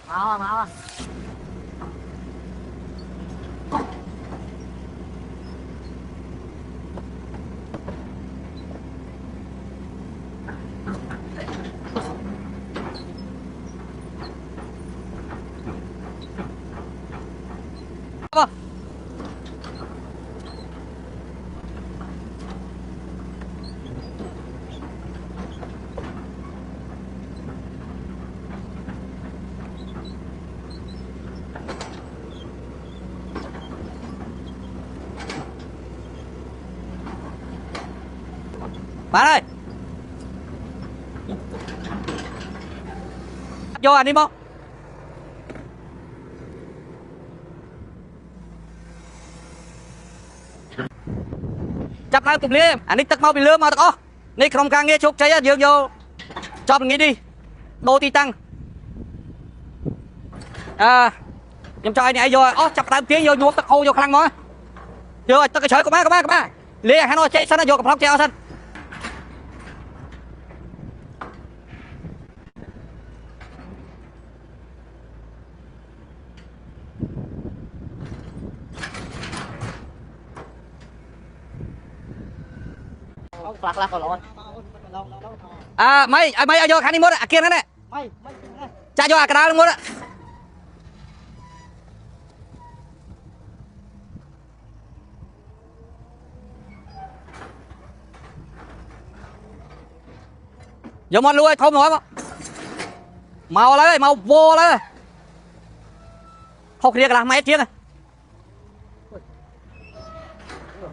Mau. Bạn ơi, vô anh đi không? Chập lại cùng liêm, anh đi tắc mau bị lừa mau tắc ó. Này không càng nghe chụp cháy á, dương vô cho mình nghĩ đi. Đô ti tăng. Nhưng cho anh này vô, chập lại tiếng vô nhuốc tắc ô vô khăn mà. Vô tắc cái sợi của ba. Liêm hắn nó chạy sân nó vô cái phong treo sân. Mày vô khăn đi mua kia nữa này. Cha vô cái đó mua đó. Vô mon lui thôi mà. Mau lấy, mau vô lấy. Không kia là máy chiếc à.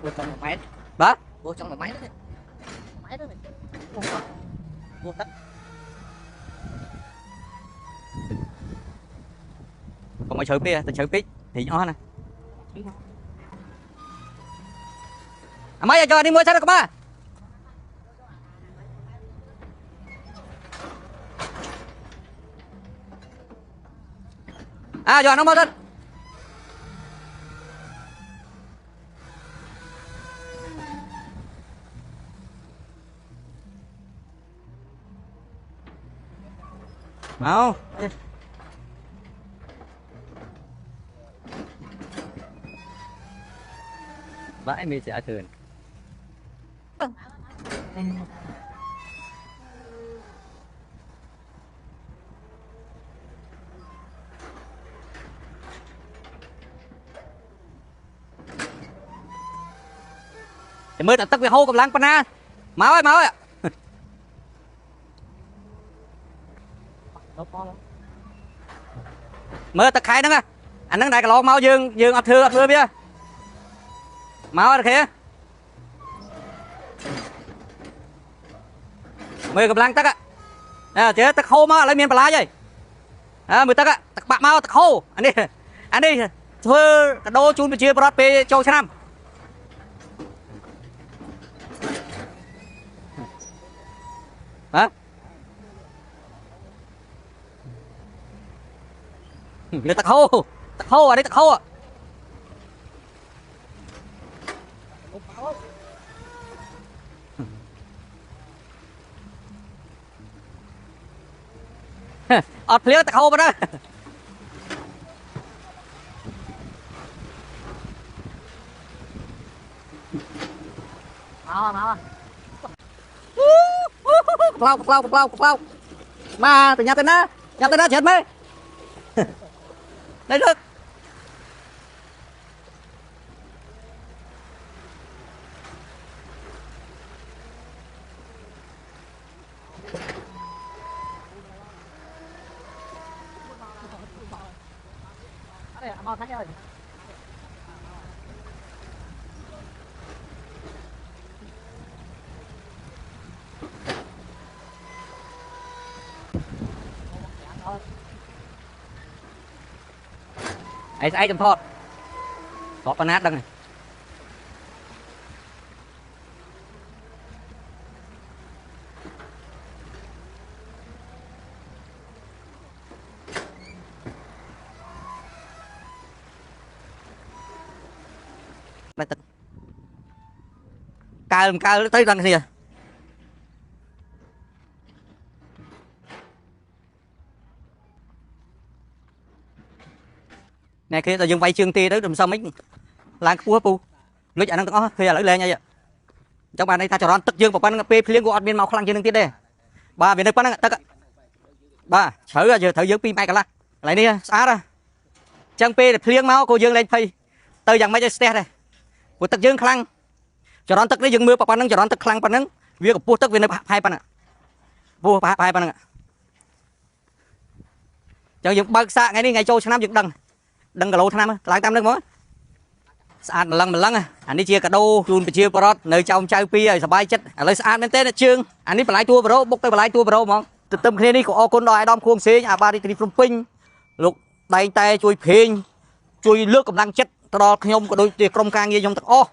Vô trong một máy. Đó. Vô trong một máy đó. Máy đó này. Vô tắt. Còn mày sớm đi, tao sớm tí thì nó nè. Mấy giờ đi mua sao đó các ba. Giờ nó mua thân. Mau. Vãi mi sẽ thường. Mới tắt cái hô cầm lăng pana. Máu ơi. Mới tắt khai nó nha. Anh đang đại cái lon máu dương ập thưa bia. Máu được kìa. Mới cầm lăng tắt á. Chứ tắt khô máu lấy miền bà lá vậy. Mới tắt á, tắt bạc máu tắt khô. Anh đi thưa cái đô chun bị chia bọt pe châu Nam. Hả? Người tắc hô à, đây tắc hô à. Ọt liếc tắc hô vào đó. Cục lau. Mà từ nhà tên đó chết mấy. Đây được. Ai trong thọt con nát đằng này. Cao tới đằng này. nè kia là dừng vay chương ti đó làm sao mấy lan cua pu lúc anh đang có khi là lấy lên nha trong bàn đây ta cho nó tức dương một con p liên của admin màu khăn trên đường tiết đây ba về nơi con tất ba thử ra giờ thử dương pin bay cả lại đi xá ra trang p liên máu cô dương lên phay từ dòng mấy xe này của tức dương khăn cho nó tức đấy dương mưa một con nắng cho nó tức khăn con nắng việc của pu tức về nơi hai con ạ pu hai con ạ chẳng dùng bạc xạ ngay đi ngày châu năm dựng đằng cả lô năm lại tam đằng mối sàn một lần anh đi chia cả đô chun chia prot nơi trong chai pi rồi sbài chất lấy sàn bên tên là trương anh đi phải tua bro bốc tay phải tua bro mong từ tâm kia đi của ô côn đòi đom khuôn xế à ba đi từ phun pin lục tay tay chui phên chui lướt cầm năng chất tao nhom của đôi tiệc công càng như trong tao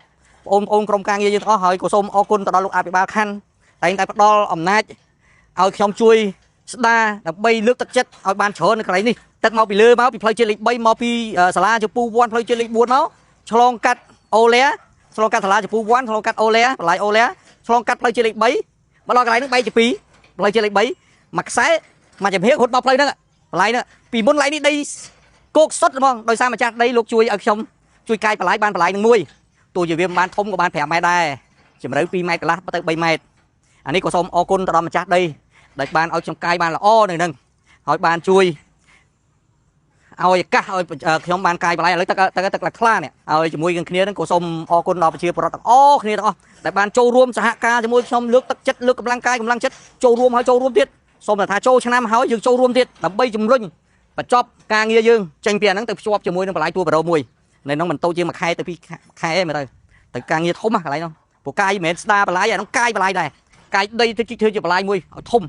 ôm công càng như tao hỏi của xôm ô côn tao lục ba khăn tay tay bắt đo ẩm nát ao trong chui đa là bay nước tất chất ao ban chở cái này đi tất mau bị lơ máu bị phơi chơi lịch bay mau bị sala cho pu quan phơi chơi lịch buồn máu chlong cắt ô lé chlong cắt sala cho pu quan chlong cắt ô lé lại ô lé chlong cắt phơi chơi lịch bấy mà lo cái này nó bay cho phí phơi chơi lịch bấy mặc sái mà chậm hết hốt bao phơi đó lại nữa vì muốn lại đi đây cột sốt đúng không đôi sao mà cha đây luộc chui ở trong chui cay phải lại đừng nuôi tôi chỉ viêm ban thông của ban phèo mai đây chỉ mà đấy pi mai là bắt tới 3 mét anh ấy có xong ô côn tao mà cha đây để ban ở trong cay ban là o này nâng hỏi ban chui ôi cá ôi trong ban cay lại lấy tất là kla này ôi chỉ mui gần kia nó có xong o côn nó chia pro o kia đó để ban châu rùm xã ca cho mui xong nước tất chất nước cầm lăng chất châu rùm hỏi châu rùm tiết xong là thà châu cho nam hỏi dương châu rùm tiết là bay chùm rinh và chop ca nghe dương tranh tiền nó từ chop cho mui nó lại tua vào đầu mui này nó mình tôi chia mà khai từ khai mà thôi từ ca nghe thốn mà lại không bộ cay mẹ star lại nó cay lại này cay đây tôi chưa cho lại mui thùng